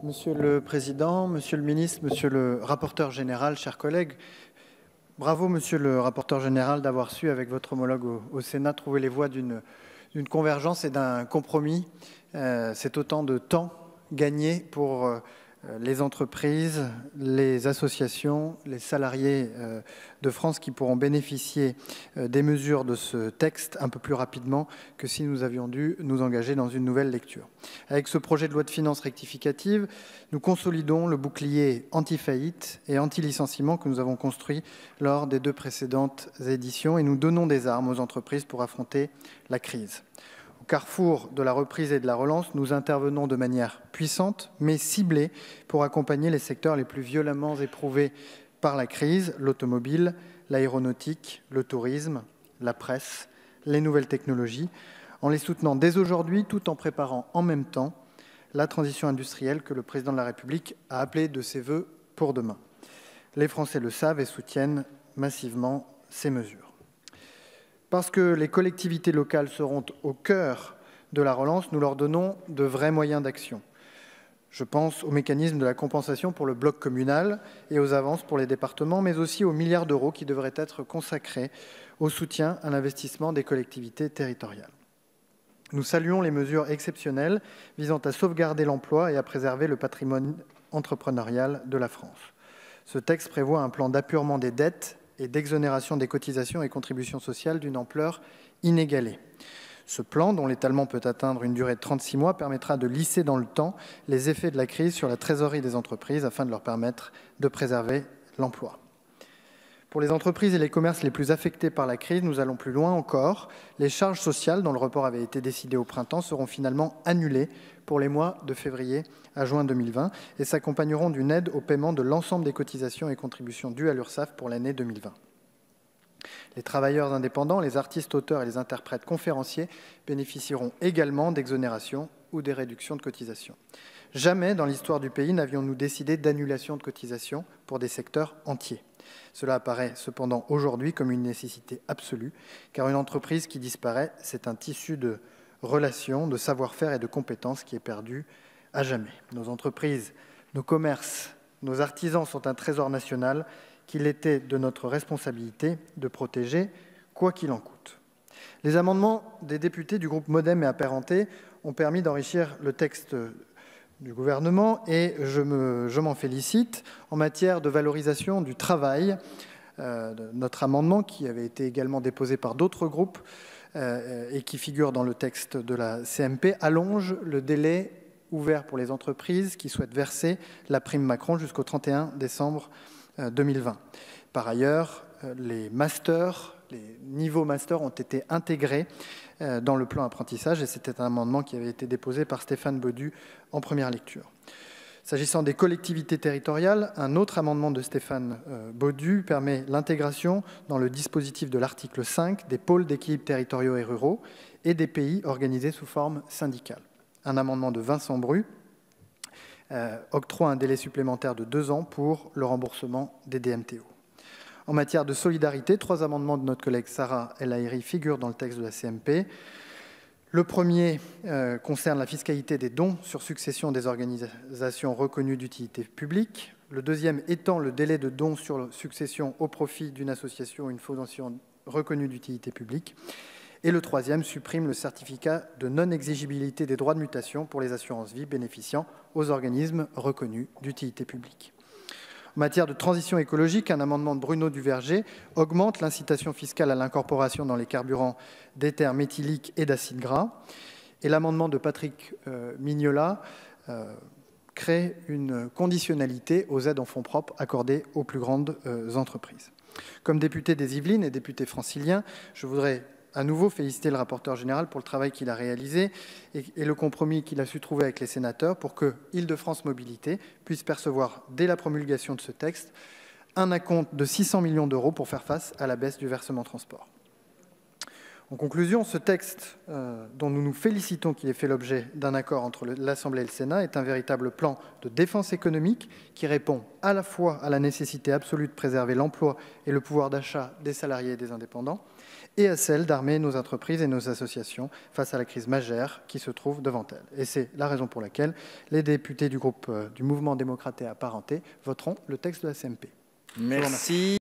Monsieur le Président, Monsieur le Ministre, Monsieur le Rapporteur Général, chers collègues, bravo Monsieur le Rapporteur Général d'avoir su, avec votre homologue au Sénat, trouver les voies d'une convergence et d'un compromis. C'est autant de temps gagné pour les entreprises, les associations, les salariés de France qui pourront bénéficier des mesures de ce texte un peu plus rapidement que si nous avions dû nous engager dans une nouvelle lecture. Avec ce projet de loi de finances rectificative, nous consolidons le bouclier anti-faillite et anti-licenciement que nous avons construit lors des 2 précédentes éditions et nous donnons des armes aux entreprises pour affronter la crise. Au carrefour de la reprise et de la relance, nous intervenons de manière puissante, mais ciblée, pour accompagner les secteurs les plus violemment éprouvés par la crise, l'automobile, l'aéronautique, le tourisme, la presse, les nouvelles technologies, en les soutenant dès aujourd'hui, tout en préparant en même temps la transition industrielle que le Président de la République a appelée de ses vœux pour demain. Les Français le savent et soutiennent massivement ces mesures. Parce que les collectivités locales seront au cœur de la relance, nous leur donnons de vrais moyens d'action. Je pense au mécanisme de la compensation pour le bloc communal et aux avances pour les départements, mais aussi aux milliards d'euros qui devraient être consacrés au soutien à l'investissement des collectivités territoriales. Nous saluons les mesures exceptionnelles visant à sauvegarder l'emploi et à préserver le patrimoine entrepreneurial de la France. Ce texte prévoit un plan d'apurement des dettes et d'exonération des cotisations et contributions sociales d'une ampleur inégalée. Ce plan, dont l'étalement peut atteindre une durée de 36 mois, permettra de lisser dans le temps les effets de la crise sur la trésorerie des entreprises afin de leur permettre de préserver l'emploi. Pour les entreprises et les commerces les plus affectés par la crise, nous allons plus loin encore. Les charges sociales, dont le report avait été décidé au printemps, seront finalement annulées pour les mois de février à juin 2020 et s'accompagneront d'une aide au paiement de l'ensemble des cotisations et contributions dues à l'URSSAF pour l'année 2020. Les travailleurs indépendants, les artistes, auteurs et les interprètes conférenciers bénéficieront également d'exonérations ou des réductions de cotisations. Jamais dans l'histoire du pays n'avions-nous décidé d'annulation de cotisations pour des secteurs entiers. Cela apparaît cependant aujourd'hui comme une nécessité absolue, car une entreprise qui disparaît, c'est un tissu de relations, de savoir-faire et de compétences qui est perdu à jamais. Nos entreprises, nos commerces, nos artisans sont un trésor national qu'il était de notre responsabilité de protéger, quoi qu'il en coûte. Les amendements des députés du groupe MoDem et apparentés ont permis d'enrichir le texte du gouvernement et je m'en félicite. En matière de valorisation du travail, notre amendement, qui avait été également déposé par d'autres groupes et qui figure dans le texte de la CMP, allonge le délai ouvert pour les entreprises qui souhaitent verser la prime Macron jusqu'au 31 décembre 2020. Par ailleurs, les masters, les niveaux master ont été intégrés dans le plan apprentissage et c'était un amendement qui avait été déposé par Stéphane Baudu en première lecture. S'agissant des collectivités territoriales, un autre amendement de Stéphane Baudu permet l'intégration dans le dispositif de l'article 5 des pôles d'équilibre territoriaux et ruraux et des pays organisés sous forme syndicale. Un amendement de Vincent Bru octroie un délai supplémentaire de 2 ans pour le remboursement des DMTO. En matière de solidarité, 3 amendements de notre collègue Sarah El Haïry figurent dans le texte de la CMP. Le premier concerne la fiscalité des dons sur succession des organisations reconnues d'utilité publique. Le deuxième étend le délai de dons sur succession au profit d'une association ou une fondation reconnue d'utilité publique. Et le troisième supprime le certificat de non-exigibilité des droits de mutation pour les assurances-vie bénéficiant aux organismes reconnus d'utilité publique. En matière de transition écologique, un amendement de Bruno Duverger augmente l'incitation fiscale à l'incorporation dans les carburants d'éther méthylique et d'acide gras. Et l'amendement de Patrick Mignola crée une conditionnalité aux aides en fonds propres accordées aux plus grandes entreprises. Comme député des Yvelines et député francilien, je voudrais à nouveau féliciter le rapporteur général pour le travail qu'il a réalisé et le compromis qu'il a su trouver avec les sénateurs pour que Île-de-France Mobilité puisse percevoir, dès la promulgation de ce texte, un acompte de 600 millions d'euros pour faire face à la baisse du versement transport. En conclusion, ce texte, dont nous nous félicitons qu'il ait fait l'objet d'un accord entre l'Assemblée et le Sénat, est un véritable plan de défense économique qui répond à la fois à la nécessité absolue de préserver l'emploi et le pouvoir d'achat des salariés et des indépendants, et à celle d'armer nos entreprises et nos associations face à la crise majeure qui se trouve devant elles. Et c'est la raison pour laquelle les députés du groupe du Mouvement démocrate et apparenté voteront le texte de la CMP. Merci.